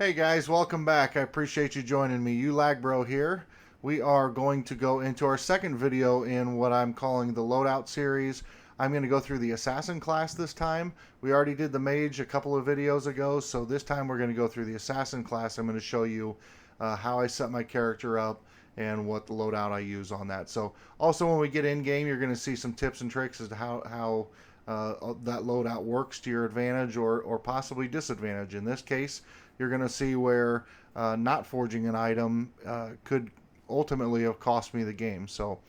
Hey guys, welcome back. I appreciate you joining me. ULagBro here. We are going to go into our second video in what I'm calling the Loadout series. I'm going to go through the Assassin class this time. We already did the Mage a couple of videos ago, so this time we're going to go through the Assassin class. I'm going to show you how I set my character up and what the loadout I use on that. So also when we get in game, you're going to see some tips and tricks as to how that loadout works to your advantage or possibly disadvantage. In this case, you're going to see where not forging an item could ultimately have cost me the game. So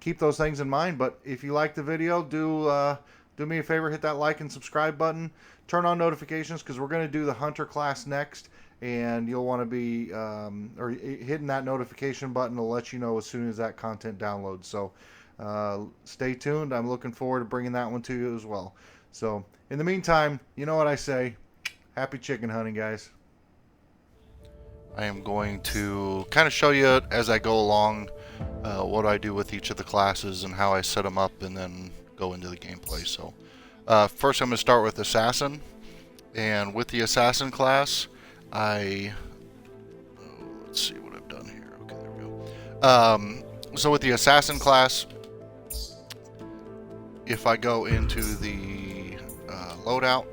keep those things in mind. But if you like the video, do me a favor, hit that like and subscribe button. Turn on notifications because we're going to do the Hunter class next. And you'll want to be hitting that notification button to let you know as soon as that content downloads. So stay tuned. I'm looking forward to bringing that one to you as well. So in the meantime, you know what I say. Happy chicken hunting, guys. I am going to kind of show you as I go along what I do with each of the classes and how I set them up and then go into the gameplay. So first I'm going to start with Assassin. And with the Assassin class, let's see what I've done here. Okay, there we go. So with the Assassin class, if I go into the loadout,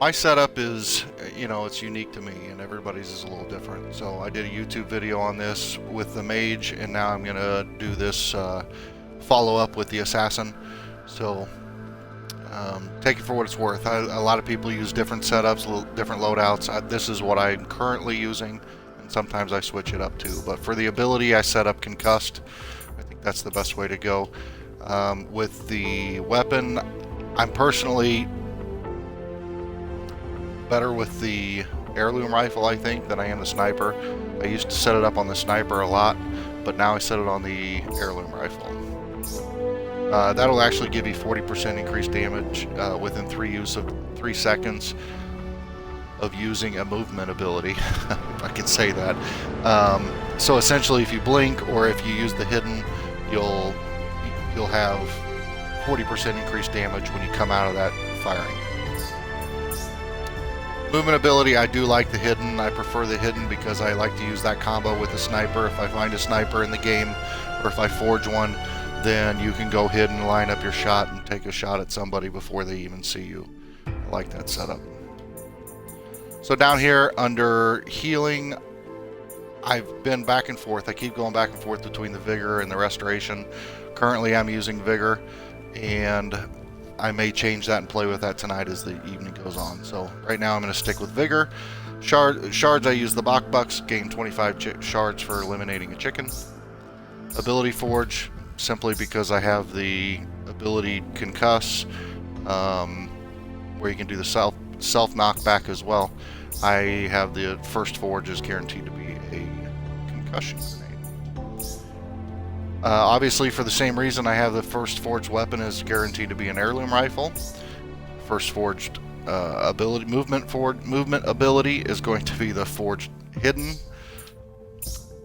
my setup is, it's unique to me, and everybody's is a little different. So I did a YouTube video on this with the Mage, and now I'm going to do this follow-up with the Assassin. So take it for what it's worth. A lot of people use different setups, different loadouts. This is what I'm currently using, and sometimes I switch it up too. But for the ability, I set up Concussed. I think that's the best way to go. With the weapon, I'm personally better with the heirloom rifle, I think, than I am the sniper. I used to set it up on the sniper a lot, but now I set it on the heirloom rifle. That'll actually give you 40% increased damage within 3 seconds of using a movement ability, if I can say that. So essentially, if you blink or if you use the hidden, you'll have 40% increased damage when you come out of that firing. Movement ability, I do like the hidden. I prefer the hidden because I like to use that combo with the sniper. If I find a sniper in the game, or if I forge one, then you can go hidden, line up your shot, and take a shot at somebody before they even see you. I like that setup. So down here under healing, I've been back and forth. I keep going back and forth between the Vigor and the Restoration. Currently I'm using Vigor, and I may change that and play with that tonight as the evening goes on. So right now I'm going to stick with Vigor. Shards, I use the Bok Bucks, gain 25 shards for eliminating a chicken. Ability Forge, simply because I have the ability Concuss, where you can do the self knockback as well. I have the first forge is guaranteed to be a concussion grenade. Obviously, for the same reason, I have the first forged weapon is guaranteed to be an heirloom rifle. First forged movement ability is going to be the forged hidden.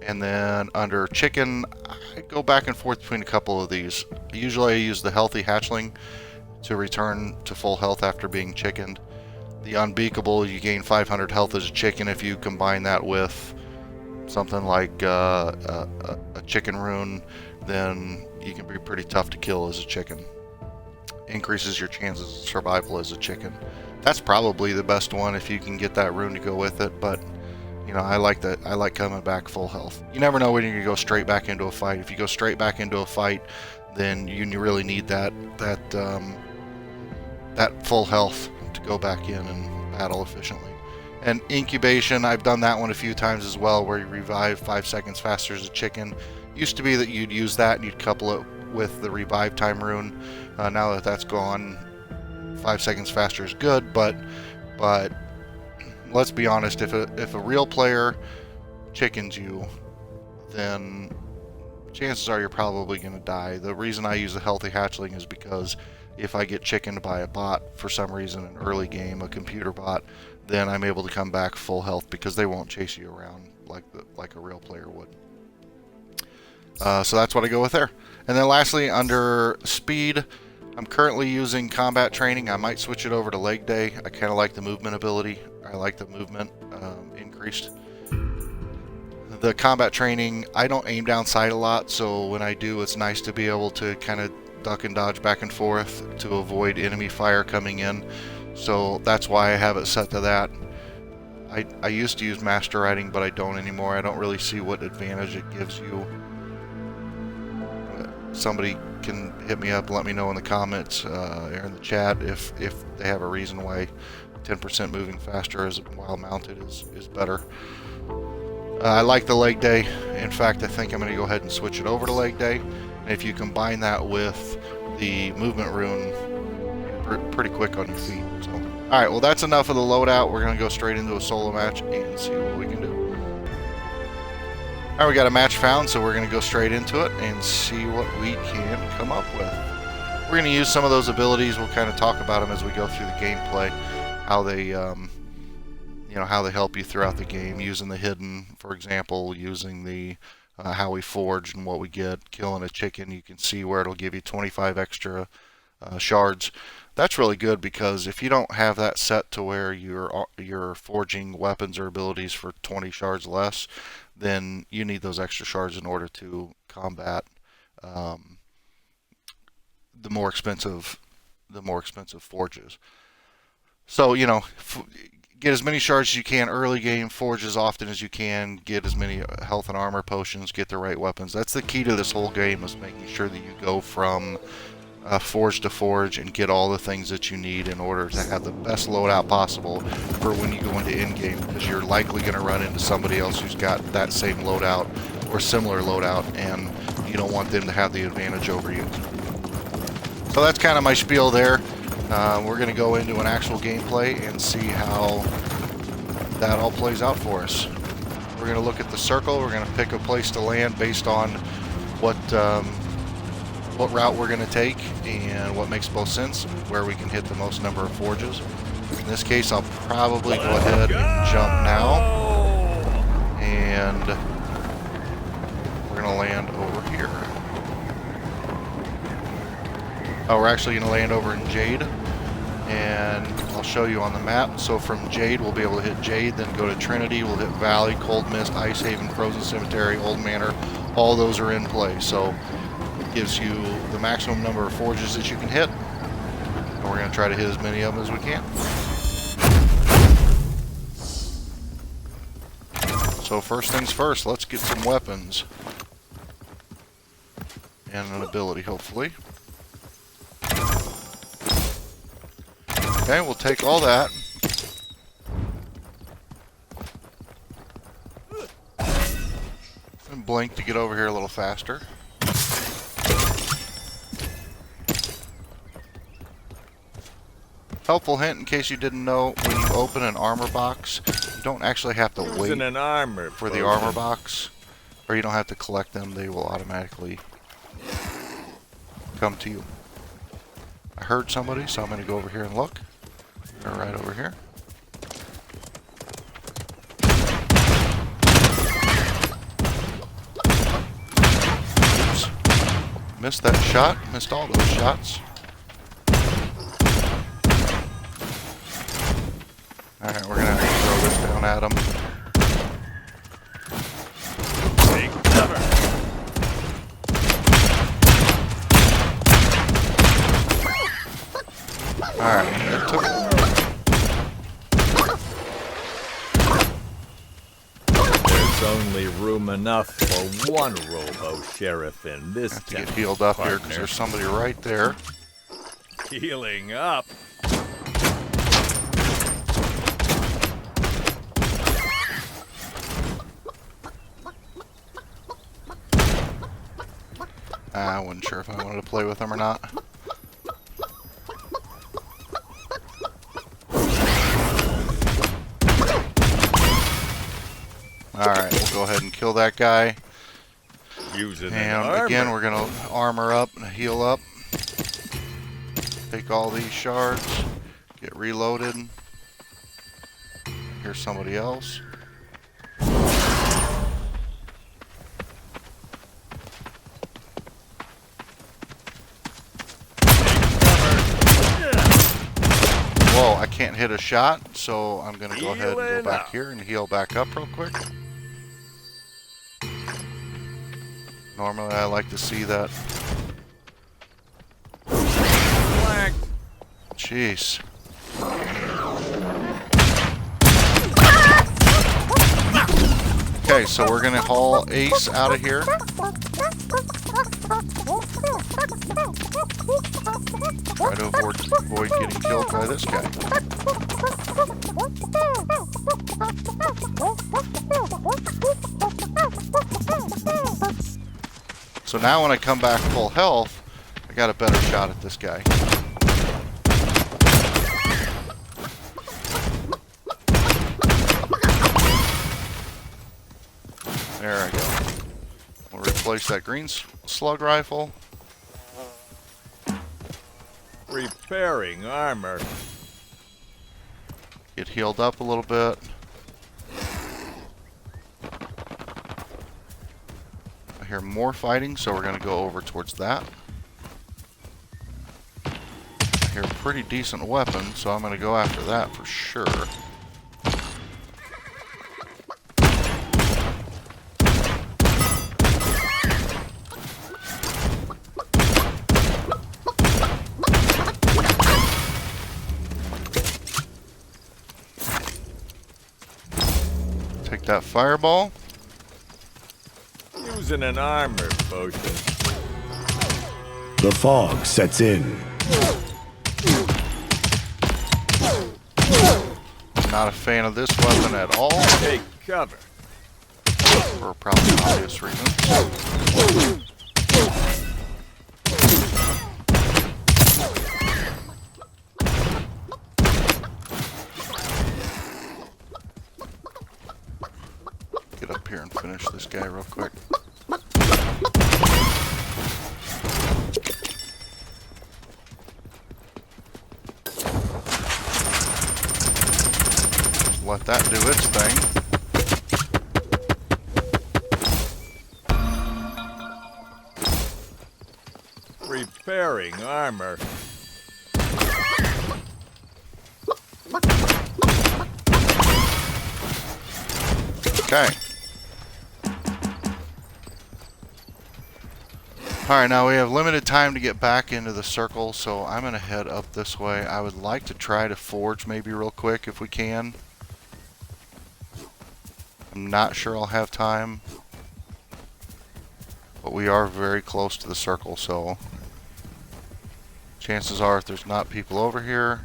And then under chicken, I go back and forth between a couple of these. Usually I use the healthy hatchling to return to full health after being chickened. The unbeakable, you gain 500 health as a chicken. If you combine that with something like a chicken rune, then you can be pretty tough to kill as a chicken. Increases your chances of survival as a chicken. That's probably the best one if you can get that rune to go with it, but I like that. I like coming back full health. You never know when you're going to go straight back into a fight. If you go straight back into a fight, then you really need that full health to go back in and battle efficiently. And incubation, I've done that one a few times as well, where you revive 5 seconds faster as a chicken. Used to be that you'd use that and you'd couple it with the revive time rune. Now that that's gone, 5 seconds faster is good, but let's be honest, if a real player chickens you, then chances are you're probably going to die. The reason I use a healthy hatchling is because if I get chickened by a bot for some reason in an early game, a computer bot, then I'm able to come back full health because they won't chase you around like a real player would. So that's what I go with there. And then lastly, under speed, I'm currently using combat training. I might switch it over to leg day. I kind of like the movement ability, I like the movement increased. The combat training, I don't aim down sight a lot, so when I do, it's nice to be able to kind of duck and dodge back and forth to avoid enemy fire coming in. So that's why I have it set to that. I used to use master riding, but I don't anymore. I don't really see what advantage it gives you. Somebody can hit me up and let me know in the comments or in the chat if they have a reason why 10% moving faster as while mounted is better. I like the leg day. In fact, I think I'm going to go ahead and switch it over to leg day. And if you combine that with the movement rune, you're pretty quick on your feet. So, all right, well, that's enough of the loadout. We're going to go straight into a solo match and see what we can do. All right, we got a match found, so we're going to go straight into it and see what we can come up with. We're going to use some of those abilities. We'll kind of talk about them as we go through the gameplay, how they, you know, how they help you throughout the game. Using the hidden, for example, using the how we forge and what we get. Killing a chicken, you can see where it'll give you 25 extra shards. That's really good because if you don't have that set to where you're forging weapons or abilities for 20 shards less, then you need those extra shards in order to combat the more expensive forges. So, you know, get as many shards as you can early game, forge as often as you can, get as many health and armor potions, get the right weapons. That's the key to this whole game, is making sure that you go from forge to forge and get all the things that you need in order to have the best loadout possible for when you go into in-game, because you're likely going to run into somebody else who's got that same loadout or similar loadout, and you don't want them to have the advantage over you. So that's kind of my spiel there. We're going to go into an actual gameplay and see how that all plays out for us. We're going to look at the circle. We're going to pick a place to land based on what route we're going to take and what makes most sense, where we can hit the most number of forges. In this case, I'll probably go ahead and jump now, and we're going to land over here. Oh, we're actually going to land over in Jade, and I'll show you on the map. So from Jade, we'll be able to hit Jade, then go to Trinity, we'll hit Valley, Cold Mist, Ice Haven, Frozen Cemetery, Old Manor. All those are in play, so it gives you the maximum number of forges that you can hit, and we're going to try to hit as many of them as we can. So first things first, let's get some weapons and an ability, hopefully. Okay, we'll take all that. And blink to get over here a little faster. Helpful hint in case you didn't know, when you open an armor box, you don't actually have to wait for the armor box, or you don't have to collect them. They will automatically come to you. I heard somebody, so I'm going to go over here and look. They're right over here. Oops. Missed that shot. Missed all those shots. Alright, we're going to have to throw this down at them. Take cover. Alright, that took... There's only room enough for one robo sheriff in this have to town, get healed up partner. here because there's somebody right there. Healing up. I wasn't sure if I wanted to play with them or not. Alright, we'll go ahead and kill that guy. Using And again, we're going to armor up and heal up. Take all these shards. Get reloaded. Here's somebody else. Whoa, I can't hit a shot, so I'm going to go ahead and go Healing back up. here and heal back up real quick. Normally I like to see that. Flanked. Jeez. Okay, so we're going to haul Ace out of here. Try to avoid getting killed by this guy. So now when I come back full health, I got a better shot at this guy. There I go. We'll replace that green slug rifle. Repairing armor. Get healed up a little bit. I hear more fighting, so we're going to go over towards that. I hear a pretty decent weapon, so I'm going to go after that for sure. Take that fireball. Using an armor potion. The fog sets in. Not a fan of this weapon at all, Take cover. for probably obvious reasons. Get up here and finish this guy real quick. Just let that do its thing. Repairing armor. Okay. Alright, now we have limited time to get back into the circle, so I'm going to head up this way. I would like to try to forge maybe real quick if we can. I'm not sure I'll have time. But we are very close to the circle, so chances are if there's not people over here,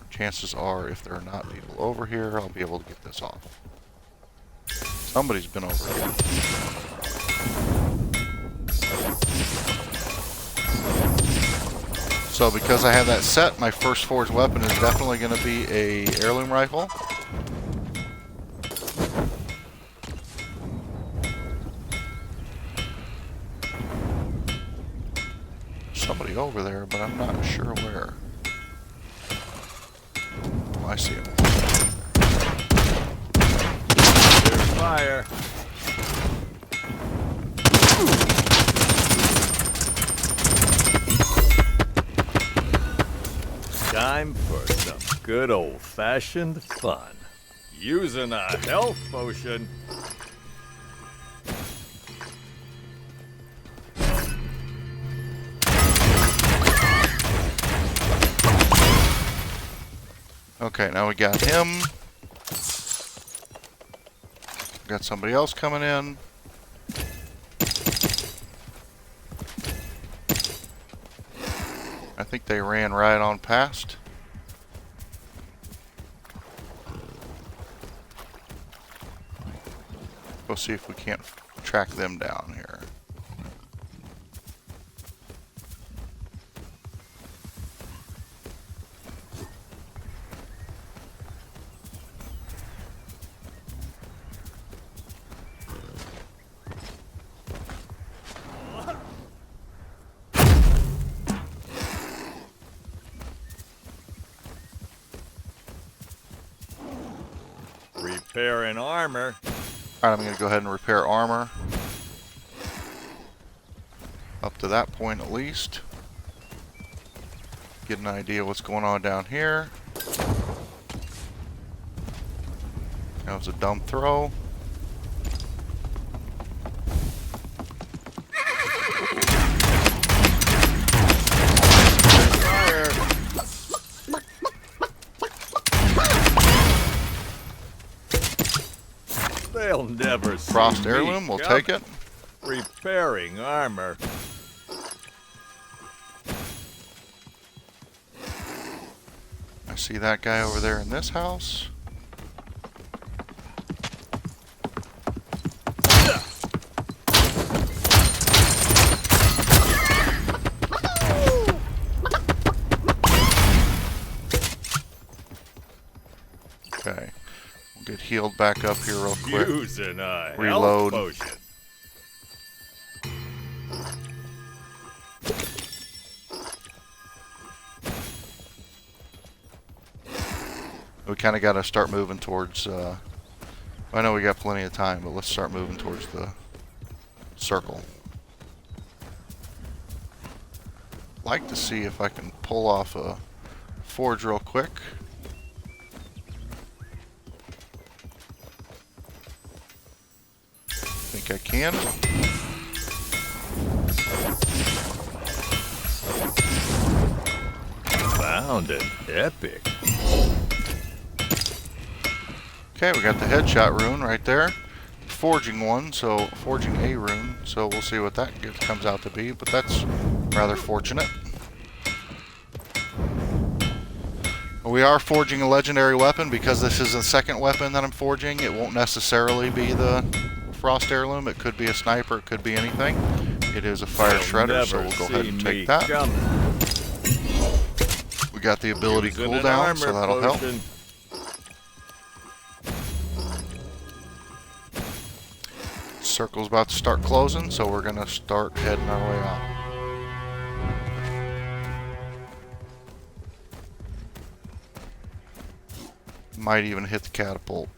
chances are if there are not people over here, I'll be able to get this off. Somebody's been over here. So because I have that set, my first forged weapon is definitely going to be a heirloom rifle. Somebody over there, but I'm not sure where. Oh, I see him. There's fire. Time for some good old-fashioned fun. Using a health potion. Okay, now we got him. Got somebody else coming in. I think they ran right on past. We'll see if we can't track them down here. Repairing armor. Alright, I'm going to go ahead and repair armor. Up to that point at least. Get an idea what's going on down here. That was a dumb throw. They'll never see Frost me heirloom, we'll coming. take it. Repairing armor. I see that guy over there in this house. Okay, we'll get healed back up here real quick. Using a Reload. health potion. We kind of got to start moving towards, I know we got plenty of time, but let's start moving towards the circle. Like to see if I can pull off a forge real quick. Think I can. Found an epic. Okay, we got the headshot rune right there. Forging one, so forging a rune, so we'll see what that comes out to be, but that's rather fortunate. We are forging a legendary weapon because this is the second weapon that I'm forging. It won't necessarily be the Frost heirloom. It could be a sniper, it could be anything. It is a fire shredder, so we'll go ahead and take that. We got the ability cooldown, so that'll help. Circle's about to start closing, so we're gonna start heading our way out. Might even hit the catapult.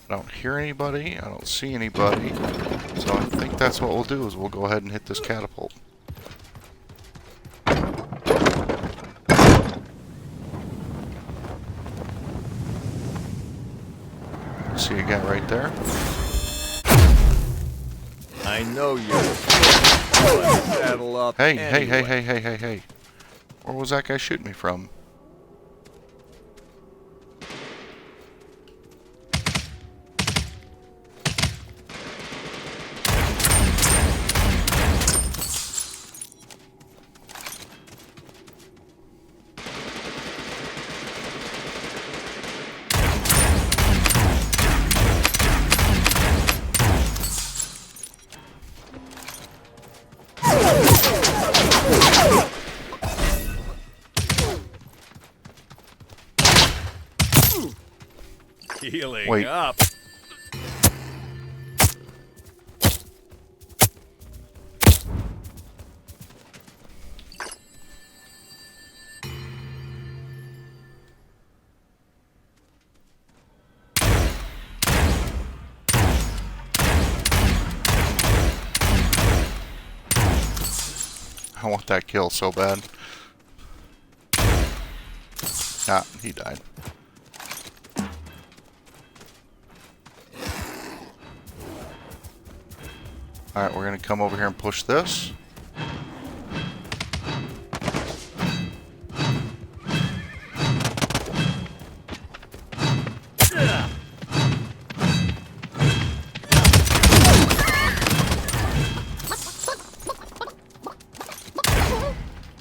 I don't hear anybody, I don't see anybody, so I think that's what we'll do is we'll go ahead and hit this catapult. See a guy right there. I know you're saddle up. Hey, anyway. hey. Where was that guy shooting me from? Healing Wait. up. I want that kill so bad. Nah, he died. Alright, we're gonna come over here and push this.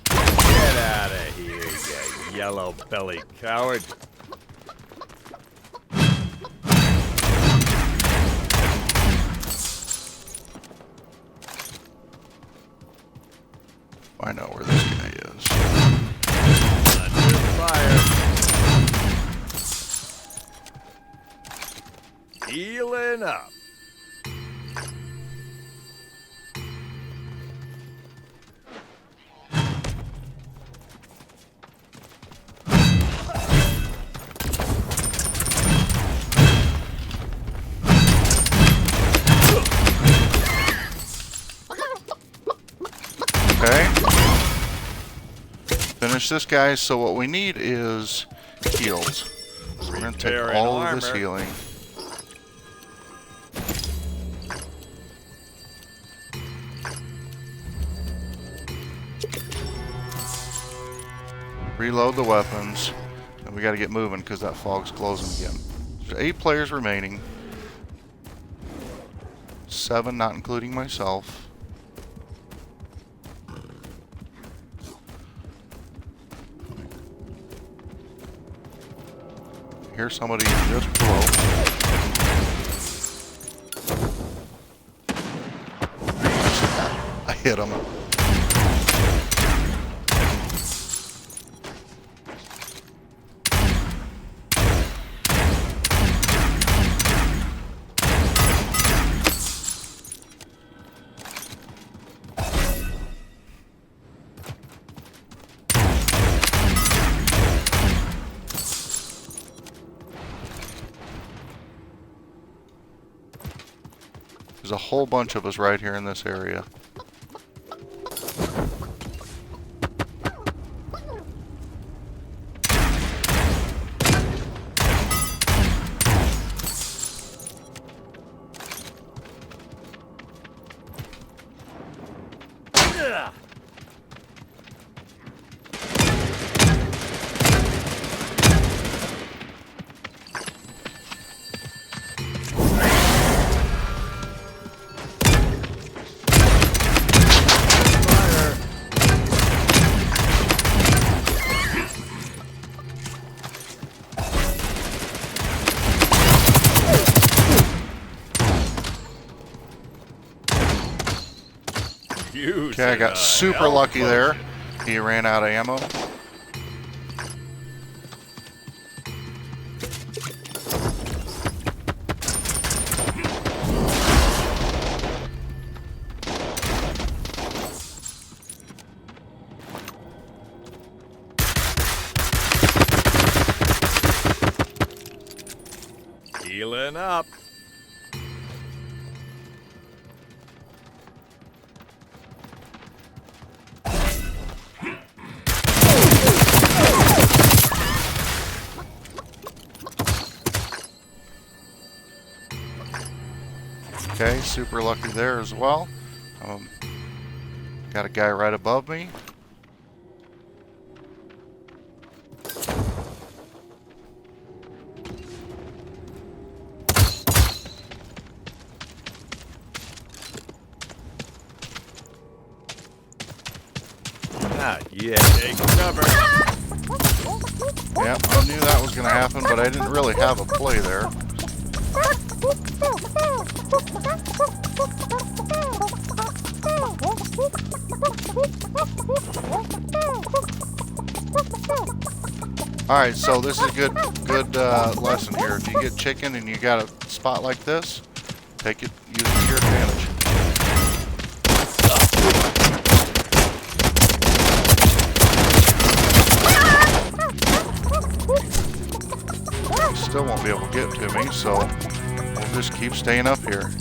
Get out of here, you yellow-bellied coward. I know where this guy is. Under fire. Healing up. Okay. finish this guy. So what we need is heals. So we're going to take all of this healing. Reload the weapons. And we got to get moving because that fog's closing again. There's 8 players remaining. 7, not including myself. Here's somebody just below. I hit him. There's a whole bunch of us right here in this area. Okay, I got super lucky there. He ran out of ammo. Healing up. Okay, super lucky there as well. Got a guy right above me. Not yet. Take cover. Yep, I knew that was going to happen, but I didn't really have a play there. Alright, so this is a good lesson here. If you get chicken and you got a spot like this, take it, use it to your advantage. Still won't be able to get to me, so we'll just keep staying up here.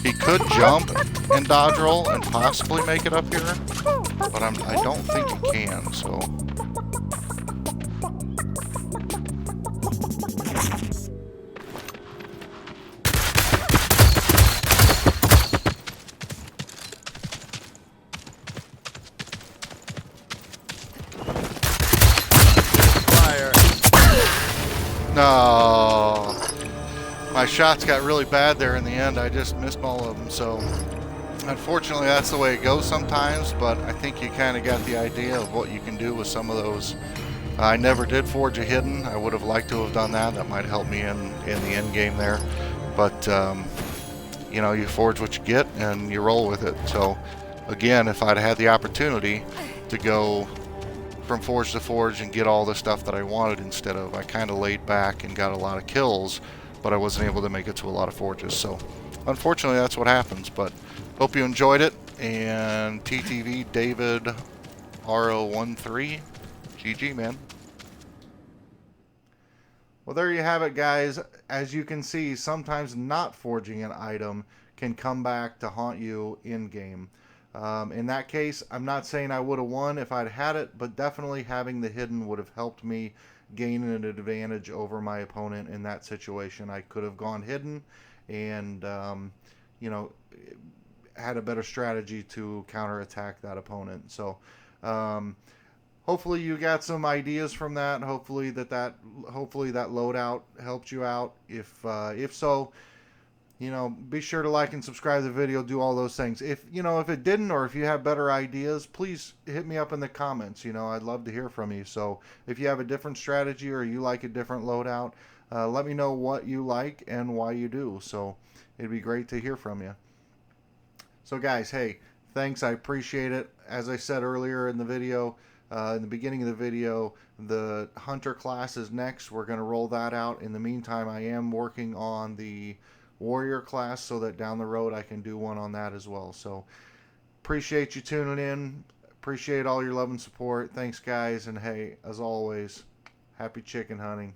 He could jump and dodge roll and possibly make it up here, but I don't think he can, so. No, my shots got really bad there in the end. I just missed all of them. So unfortunately, that's the way it goes sometimes. But I think you kind of got the idea of what you can do with some of those. I never did forge a hidden. I would have liked to have done that. That might help me in the end game there. But you know, you forge what you get and you roll with it. So again, if I'd had the opportunity to go from forge to forge and get all the stuff that I wanted instead of, I kind of laid back and got a lot of kills, but I wasn't able to make it to a lot of forges. So unfortunately, that's what happens. But hope you enjoyed it. And TTV David RO13, GG, man. Well, there you have it, guys. As you can see, sometimes not forging an item can come back to haunt you in game. In that case, I'm not saying I would have won if I'd had it, but definitely having the hidden would have helped me gain an advantage over my opponent in that situation. I could have gone hidden and, you know, had a better strategy to counterattack that opponent. So, hopefully you got some ideas from that. Hopefully hopefully that loadout helped you out. If so, you know, be sure to like and subscribe to the video, do all those things. If it didn't, or if you have better ideas, please hit me up in the comments. I'd love to hear from you. So if you have a different strategy or you like a different loadout, let me know what you like and why you do. So it'd be great to hear from you. So guys, hey, thanks, I appreciate it. As I said earlier in the video, in the beginning of the video, the hunter class is next. We're going to roll that out. In the meantime, I am working on the warrior class so that down the road I can do one on that as well. So appreciate you tuning in. Appreciate all your love and support. Thanks guys, and hey, as always, happy chicken hunting.